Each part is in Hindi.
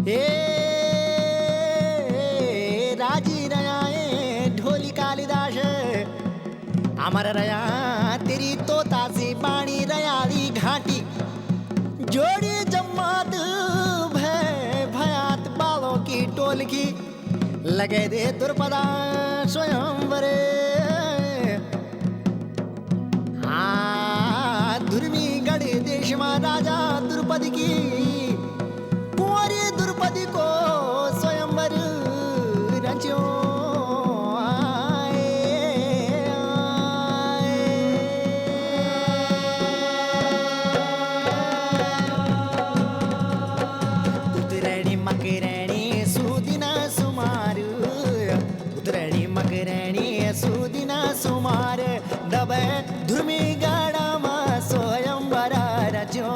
ए राजी रया ढोली कालिदास अमर रया तेरी तोता से पानी रयाली घाटी जोड़ी जम्मात भय भयात बालों की टोल की लगे दे दुर्पदा स्वयंवरे दुर्मी गढ़ देश में राजा द्रुपदी की कुंवरी द्रुपदी को स्वयंवर रचो उतरणी मकरणी सुदिना सुमार उतरणी मकरणी सुदिना सुमार दबे धुर्मी गाड़ा स्वयंवर रचो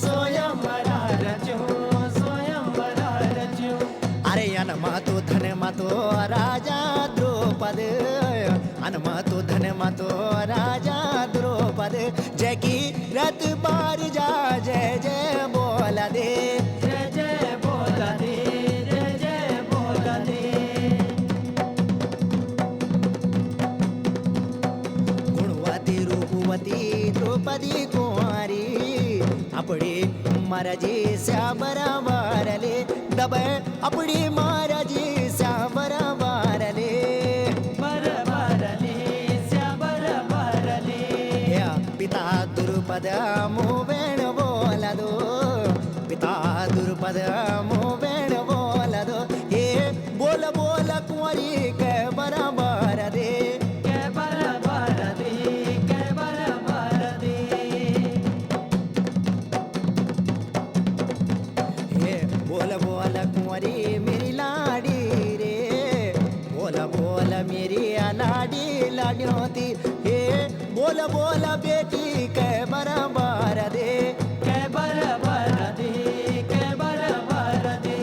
स्वयंवर रचो स्वयंवर रचो अरे अनमातो धन मातो राजा द्रौपद अनमातो धन मातो राजा द्रौपद जय की रत बार जा जय जय बोला दे जय जय बोला दे जय जय बोला दे गुणवती रूपवती द्रौपदी कुमारी अपनी महाराजी स्या बराबर ले दबे अपनी महाराजी स्या बराबर ले स्या बराबर ले पिता द्रुपद मुवेण बोला दो पिता द्रुपद मुवेण बोला दो ये बोल बोल कुंवरी के बराबर दे के बराबर दे के बराबर दे ये बोल बोल कुंवरी मेरी लाडी रे बोल बोल मेरी लाडी लाडी होती ये बोल बोल बेटी के बराबर दे के बराबर दे के बराबर दे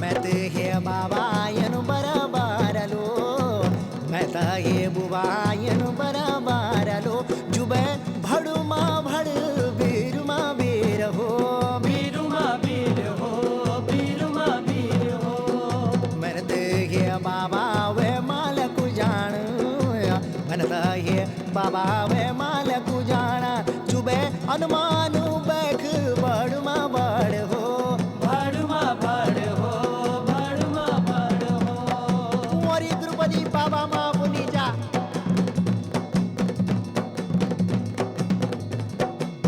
मैं तो हे बाबा यनु बराबर लो मैं तो हे बुबा यनु बराबर लो जुबे भड़ू माँ भड़ बीरु माँ बीर हो बीरु माँ बीर हो बीरु माँ बीर हो मैं तो हे बाबा वे माल को जान मन तो हे बाबा वे माल को जाना जुबे अनुमानु बैख बड़ माँ बड़ हो बड़ माँ बड़ हो बड़ माँ बड़ हो कुंवरी द्रौपदी बाबा माँ बोली जा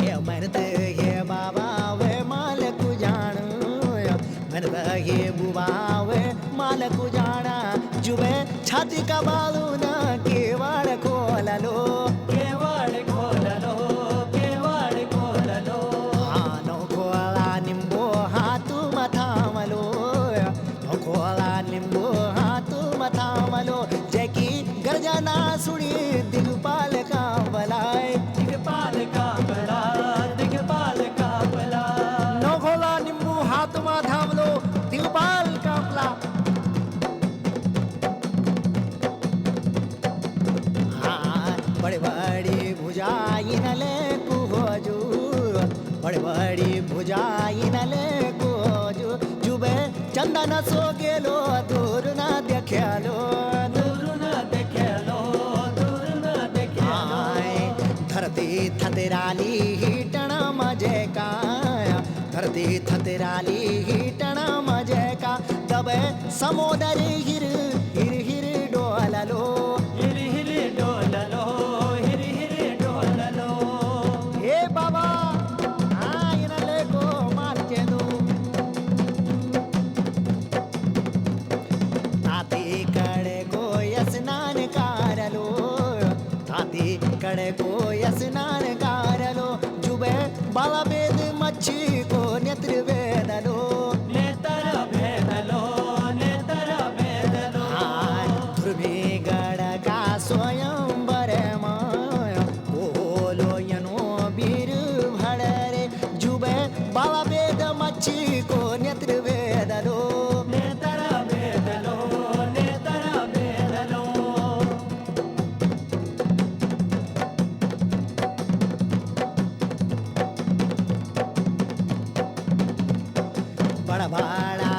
ये मरते ये बाबा वे माल को जान मरता ये बुबा वे माल को जाना जुबे छाती का बालू ना केवाड़ खोल लो केवाड़ खोल लो केवाड़ खोल लो नो खोला निम्बो हाथू मथामलो नो खोला निम्बो हाथू मथामलो जैकी गर्जना सुनी दिगपाल का बलाय दिगपाल का बला दिगपाल का बला नो खोला निम्बो हाथू मथामलो दिगपाल का बला बड़ी बड़ी भुजाई नले कुहोजू बड़ी बड़ी भुजाई नले कुहोजू जुबे चंदन सो गेलो दूर ना देखेलो दूर ना देखेलो दूर ना देखेलो धरती थतराली हिटना मजे का धरती थतराली हिटना मजे का दबे समुद्र हिर हिर हिर डोललो हिर हिर डोललो बाबा आयनले को मार्चे दो ताती कड़े को स्नान कारलो ताती कड़े को स्नान कारलो जुबे बाला वेद मच्छी को नेत्र वेदलो नेत्र भेदलो नेत्र भेदलो ध्रुवी गढ़ का स्वयं बरे बाबा वेद मच्छी को नेत्र वेदलो नेत्र वेदलो नेत्र वेदलो बड़ा बड़ा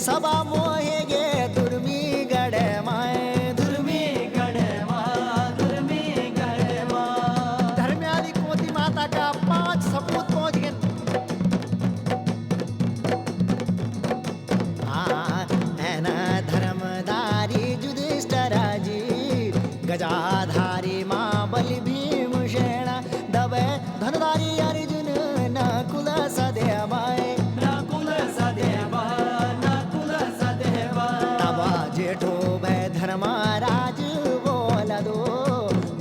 सभा मोहे गे दुर्मी गड माय दुर्मी गड दुर्मी गड धर्म्याली कुंती माता का 5 सपूत पहुंच गए धर्मधारी युधिष्ठिराजी गजाधारी महाबल भीमसेन दबे धनुधारी अर्जुन नकुल सदेव तब जेठो भय धर्मराज बोल दो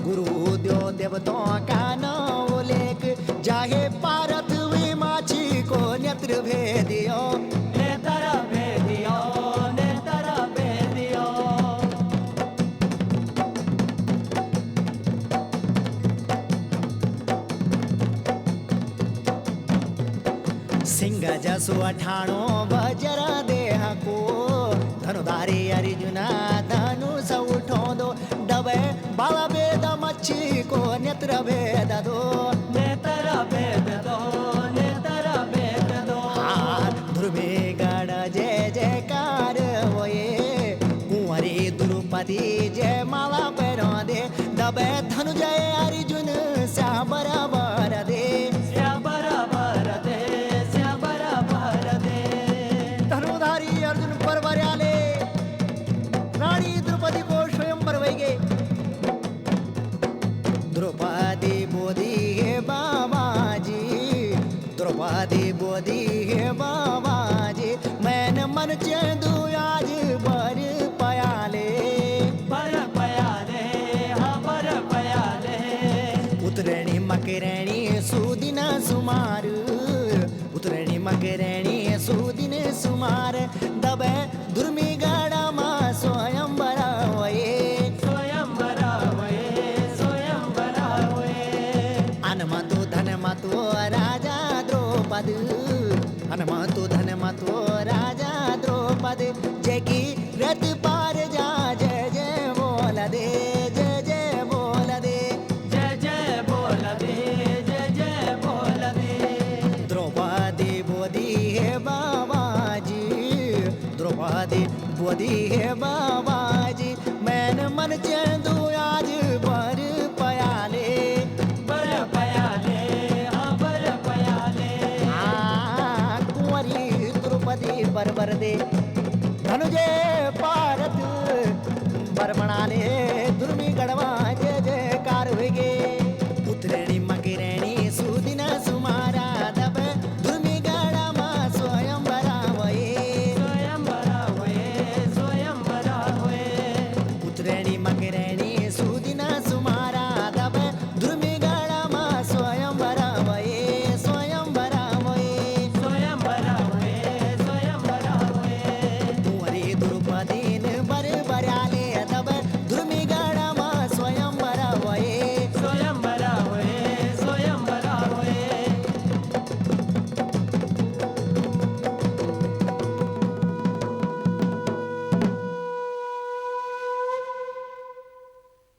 गुरु द्यो देवतों का नाम लेख जाहे पारत वे माछी को नेत्र भेदियो सिंह जसु अठाणो वज्र देह को धनुधारी अर्जुना धनुष उठो दो डबे बाला भेद मच्छी को नेत्र भेद दो ध्रुवे गण जय जयकार होए कुंवरी द्रुपदी जय माला पैरो दे दबे धनु जय अर्जुन श्याम बराबर दे द्रौपदी बोधी हे बाबाजी द्रौपदी बोधी हे बाबाजी मैंने मन चेदू आज बर पयाले उतरणी मकरणी सुदिन सुमार उतरणी मकरणी सुदिन सुमार दबे दुर्मी गाड़ा मा स्वयं बरावये हनुमतो राजा द्रौपद हनुमतो धनमतो राजा द्रौपद जय की रथ पार जा जय जय बोल दे जय जय बोल दे जय जय बोल दे जय जय बोल दे द्रौपदी बोधी हे बाबाजी द्रौपदी बोधी हे बाबाजी मैंने मन चेंदू आज बर पयाले बरबर दे धनुजे पारत बरमणाले दुर्मी गढ़वा जय जयकार होगे उतरणी मकरणी सुदिन सुमारा दब दुर्मी गढ़वा स्वयं बरावये उतरणी मकरणी